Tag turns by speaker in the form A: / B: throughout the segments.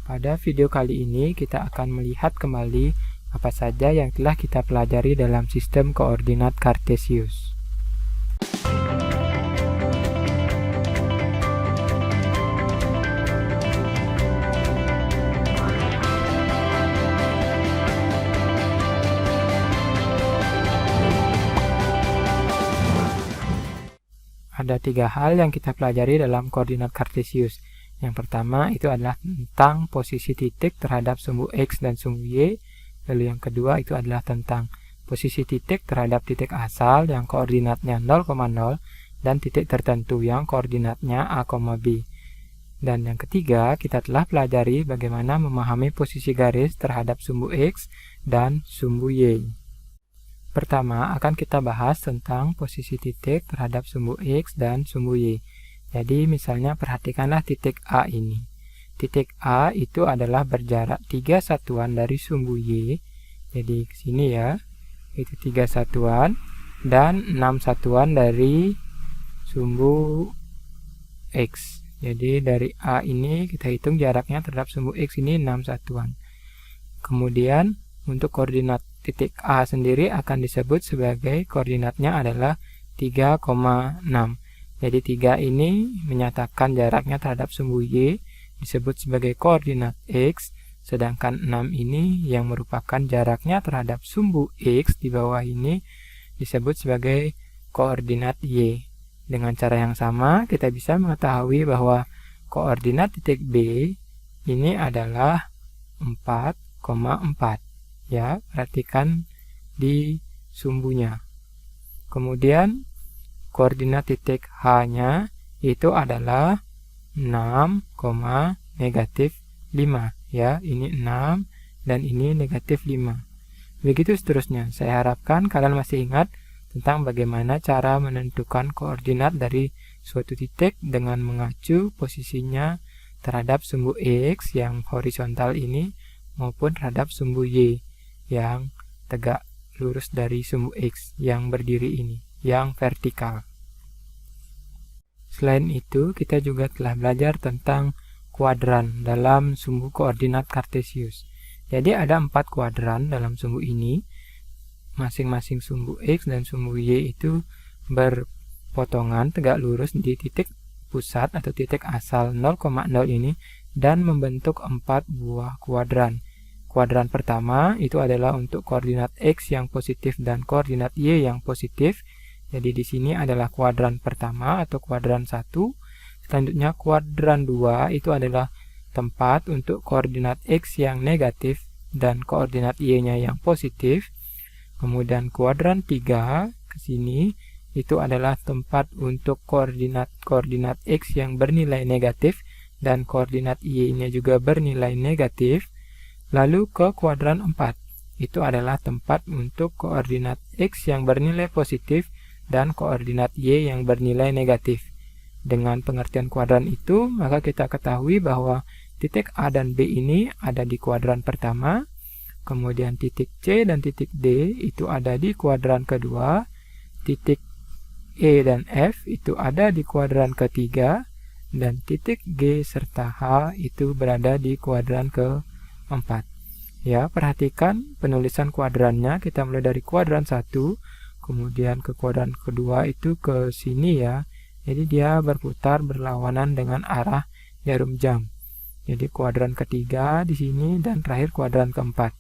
A: Pada video kali ini kita akan melihat kembali apa saja yang telah kita pelajari dalam sistem koordinat Kartesius. Ada 3 hal yang kita pelajari dalam koordinat Kartesius. Yang pertama itu adalah tentang posisi titik terhadap sumbu X dan sumbu Y. Lalu yang kedua itu adalah tentang posisi titik terhadap titik asal yang koordinatnya 0,0 dan titik tertentu yang koordinatnya A, B. Dan yang ketiga kita telah pelajari bagaimana memahami posisi garis terhadap sumbu X dan sumbu Y. Pertama akan kita bahas tentang posisi titik terhadap sumbu X dan sumbu Y. Jadi misalnya perhatikanlah titik A ini. Titik A itu adalah berjarak 3 satuan dari sumbu Y. Jadi sini ya, itu 3 satuan dan 6 satuan dari sumbu X. Jadi dari A ini kita hitung jaraknya terhadap sumbu X ini 6 satuan. Kemudian untuk koordinat titik A sendiri akan disebut sebagai koordinatnya adalah 3,6. Jadi 3 ini menyatakan jaraknya terhadap sumbu Y disebut sebagai koordinat X, sedangkan 6 ini yang merupakan jaraknya terhadap sumbu X di bawah ini disebut sebagai koordinat Y. Dengan cara yang sama kita bisa mengetahui bahwa koordinat titik B ini adalah 4,4. Ya, perhatikan di sumbunya. Kemudian koordinat titik H-nya itu adalah 6, -5. Ya, ini 6 dan ini -5. Begitu seterusnya. Saya harapkan kalian masih ingat tentang bagaimana cara menentukan koordinat dari suatu titik dengan mengacu posisinya terhadap sumbu X yang horizontal ini maupun terhadap sumbu Y yang tegak lurus dari sumbu X yang berdiri ini, yang vertikal. Selain itu, kita juga telah belajar tentang kuadran dalam sumbu koordinat Kartesius. Jadi ada 4 kuadran dalam sumbu ini. Masing-masing sumbu X dan sumbu Y itu berpotongan tegak lurus di titik pusat atau titik asal 0,0 ini dan membentuk 4 buah kuadran. Kuadran pertama itu adalah untuk koordinat X yang positif dan koordinat Y yang positif. Jadi di sini adalah kuadran pertama atau kuadran 1. Selanjutnya kuadran 2 itu adalah tempat untuk koordinat X yang negatif dan koordinat Y-nya yang positif. Kemudian kuadran 3 ke sini itu adalah tempat untuk koordinat X yang bernilai negatif dan koordinat Y-nya juga bernilai negatif. Lalu ke kuadran 4 itu adalah tempat untuk koordinat X yang bernilai positif dan koordinat Y yang bernilai negatif. Dengan pengertian kuadran itu, maka kita ketahui bahwa titik A dan B ini ada di kuadran pertama, kemudian titik C dan titik D itu ada di kuadran kedua, titik E dan F itu ada di kuadran ketiga, dan titik G serta H itu berada di kuadran keempat. Ya, perhatikan penulisan kuadrannya, kita mulai dari kuadran 1, kemudian ke kuadran kedua itu ke sini ya. Jadi dia berputar berlawanan dengan arah jarum jam. Jadi kuadran ketiga di sini dan terakhir kuadran keempat.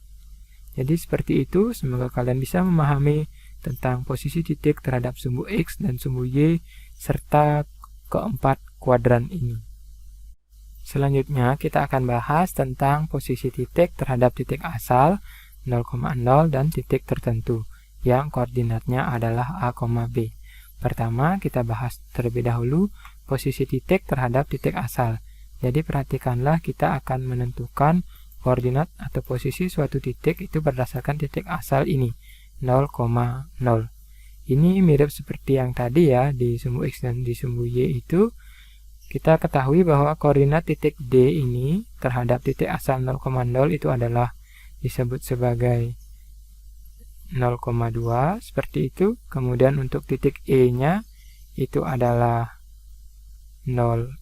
A: Jadi seperti itu, semoga kalian bisa memahami tentang posisi titik terhadap sumbu X dan sumbu Y serta keempat kuadran ini. Selanjutnya kita akan bahas tentang posisi titik terhadap titik asal 0,0 dan titik tertentu yang koordinatnya adalah A, B. Pertama, kita bahas terlebih dahulu posisi titik terhadap titik asal. Jadi perhatikanlah, kita akan menentukan koordinat atau posisi suatu titik itu berdasarkan titik asal ini, 0,0. Ini mirip seperti yang tadi ya, di sumbu X dan di sumbu Y itu. Kita ketahui bahwa koordinat titik D ini terhadap titik asal 0,0 itu adalah disebut sebagai 0,2 seperti itu. Kemudian untuk titik E-nya itu adalah 0,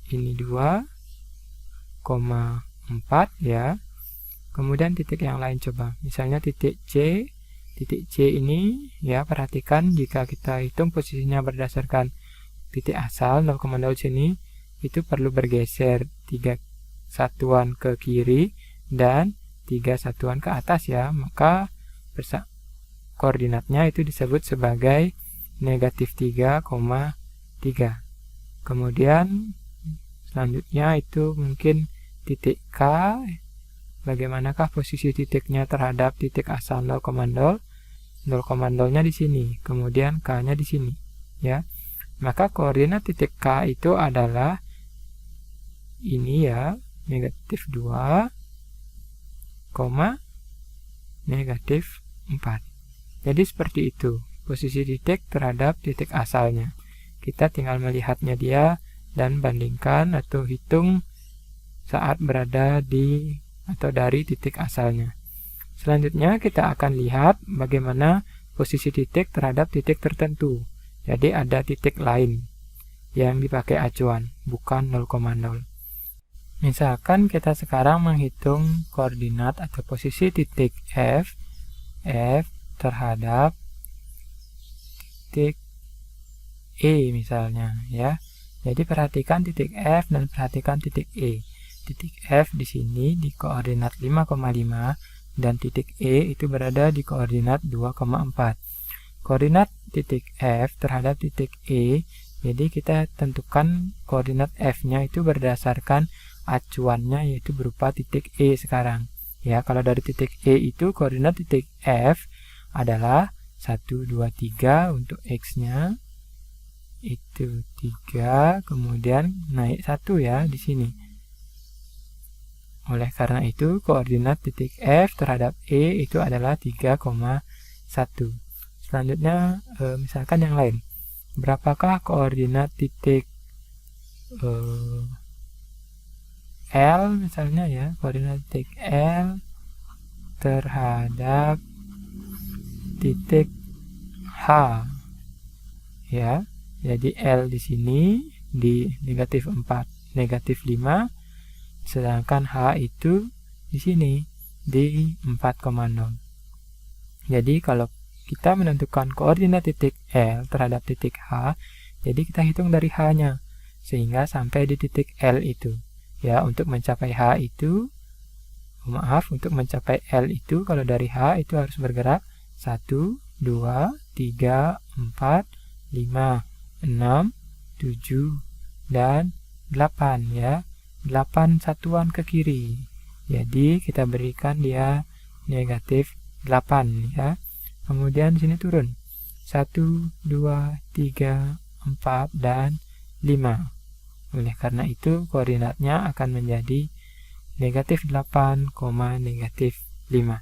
A: ini 2, ya. Kemudian titik yang lain coba, misalnya titik C ini ya, perhatikan jika kita hitung posisinya berdasarkan titik asal 0,0 sini, itu perlu bergeser 3 satuan ke kiri dan 3 satuan ke atas ya, maka koordinatnya itu disebut sebagai negatif 3,3. Kemudian selanjutnya itu mungkin titik K. Bagaimanakah posisi titiknya terhadap titik asal 0,0? 0,0-nya di sini, kemudian K-nya di sini, ya. Maka koordinat titik K itu adalah ini ya, negatif 2, negatif 4. Jadi seperti itu posisi titik terhadap titik asalnya. Kita tinggal melihatnya dia dan bandingkan atau hitung saat berada di atau dari titik asalnya. Selanjutnya kita akan lihat bagaimana posisi titik terhadap titik tertentu. Jadi ada titik lain yang dipakai acuan, bukan 0,0. Misalkan kita sekarang menghitung koordinat atau posisi titik F terhadap titik E misalnya ya. Jadi perhatikan titik F dan perhatikan titik E. Titik F di sini di koordinat 5,5 dan titik E itu berada di koordinat 2,4. Koordinat titik F terhadap titik E, jadi kita tentukan koordinat F-nya itu berdasarkan acuannya, yaitu berupa titik E sekarang. Ya, kalau dari titik E itu koordinat titik F adalah 1, 2, 3 untuk X-nya itu 3, kemudian naik 1 ya di sini. Oleh karena itu, koordinat titik F terhadap E itu adalah 3,1. Selanjutnya, misalkan yang lain. Berapakah koordinat titik L misalnya ya, koordinat titik L terhadap titik H ya. Jadi L di sini di negatif 4, negatif 5, sedangkan H itu di sini di 4,0. Jadi kalau kita menentukan koordinat titik L terhadap titik H, jadi kita hitung dari H-nya sehingga sampai di titik L itu. Ya, untuk mencapai H itu, untuk mencapai L itu kalau dari H itu harus bergerak 1, 2, 3, 4, 5, 6, 7, dan 8 ya. 8 satuan ke kiri. Jadi kita berikan dia negatif 8 ya. Kemudian di sini turun 1, 2, 3, 4, dan 5. Oleh karena itu koordinatnya akan menjadi negatif 8, negatif 5.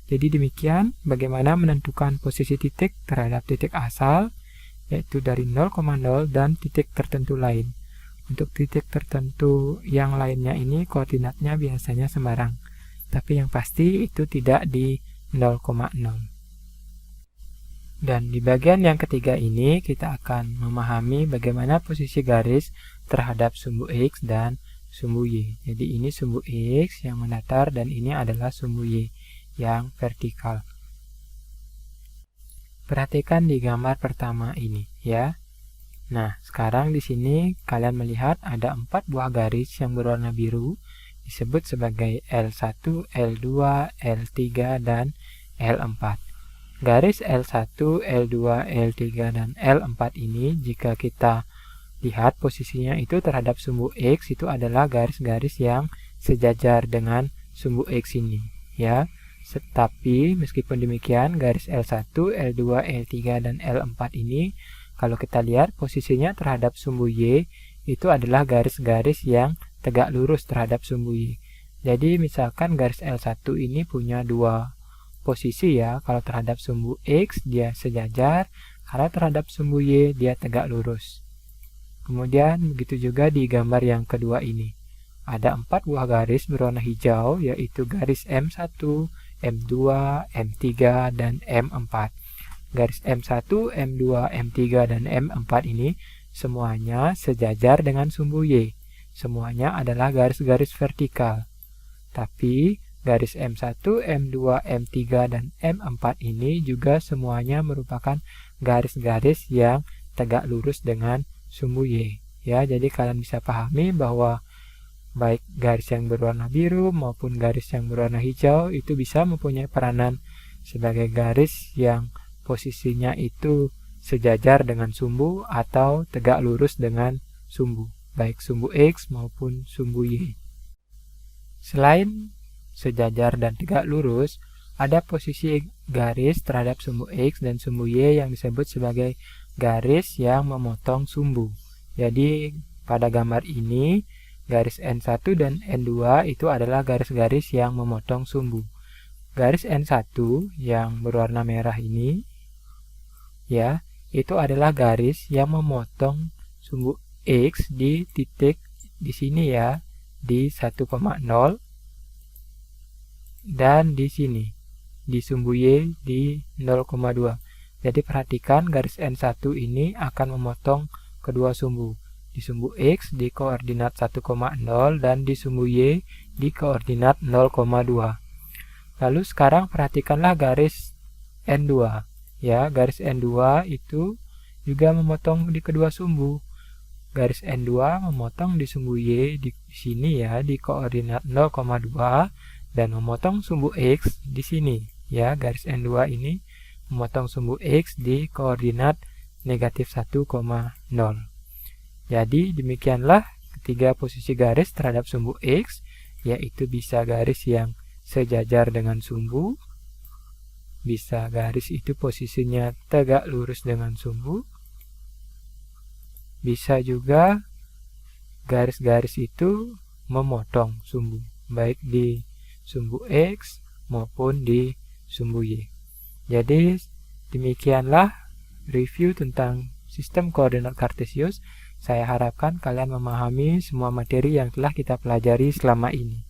A: Jadi demikian bagaimana menentukan posisi titik terhadap titik asal, yaitu dari 0,0 dan titik tertentu lain. Untuk titik tertentu yang lainnya ini koordinatnya biasanya sembarang, tapi yang pasti itu tidak di 0,0. Dan di bagian yang ketiga ini kita akan memahami bagaimana posisi garis terhadap sumbu X dan sumbu Y. Jadi ini sumbu X yang mendatar dan ini adalah sumbu Y yang vertikal. Perhatikan di gambar pertama ini ya. Nah, sekarang di sini kalian melihat ada 4 buah garis yang berwarna biru disebut sebagai L1, L2, L3, dan L4. Garis L1, L2, L3, dan L4 ini jika kita lihat posisinya itu terhadap sumbu X itu adalah garis-garis yang sejajar dengan sumbu X ini ya. Tetapi meskipun demikian garis L1, L2, L3, dan L4 ini kalau kita lihat posisinya terhadap sumbu Y itu adalah garis-garis yang tegak lurus terhadap sumbu Y. Jadi misalkan garis L1 ini punya 2 posisi ya. Kalau terhadap sumbu X dia sejajar, kalau terhadap sumbu Y dia tegak lurus. Kemudian begitu juga di gambar yang kedua ini. Ada 4 buah garis berwarna hijau, yaitu garis M1, M2, M3, dan M4. Garis M1, M2, M3, dan M4 ini semuanya sejajar dengan sumbu Y. semuanya adalah garis-garis vertikal. Tapi garis M1, M2, M3, dan M4 ini juga semuanya merupakan garis-garis yang tegak lurus dengan sumbu Y. Ya, jadi kalian bisa pahami bahwa baik garis yang berwarna biru maupun garis yang berwarna hijau itu bisa mempunyai peranan sebagai garis yang posisinya itu sejajar dengan sumbu atau tegak lurus dengan sumbu, baik sumbu X maupun sumbu Y. Selain sejajar dan tegak lurus, ada posisi garis terhadap sumbu X dan sumbu Y yang disebut sebagai garis yang memotong sumbu. Jadi pada gambar ini garis N1 dan N2 itu adalah garis-garis yang memotong sumbu. Garis N1 yang berwarna merah ini ya, itu adalah garis yang memotong sumbu X di titik di sini ya, di 1,0 dan di sini di sumbu Y di 0,2. Jadi perhatikan garis N1 ini akan memotong kedua sumbu. Di sumbu X di koordinat 1,0 dan di sumbu Y di koordinat 0,2. Lalu sekarang perhatikanlah garis N2. Ya, garis N2 itu juga memotong di kedua sumbu. Garis N2 memotong di sumbu Y di sini ya, di koordinat 0,2 dan memotong sumbu X di sini. Ya, garis N2 ini memotong sumbu X di koordinat negatif 1,0. Jadi demikianlah ketiga posisi garis terhadap sumbu X, yaitu bisa garis yang sejajar dengan sumbu, bisa garis itu posisinya tegak lurus dengan sumbu, bisa juga garis-garis itu memotong sumbu, baik di sumbu X maupun di sumbu Y. Jadi demikianlah review tentang sistem koordinat kartesius. Saya harapkan kalian memahami semua materi yang telah kita pelajari selama ini.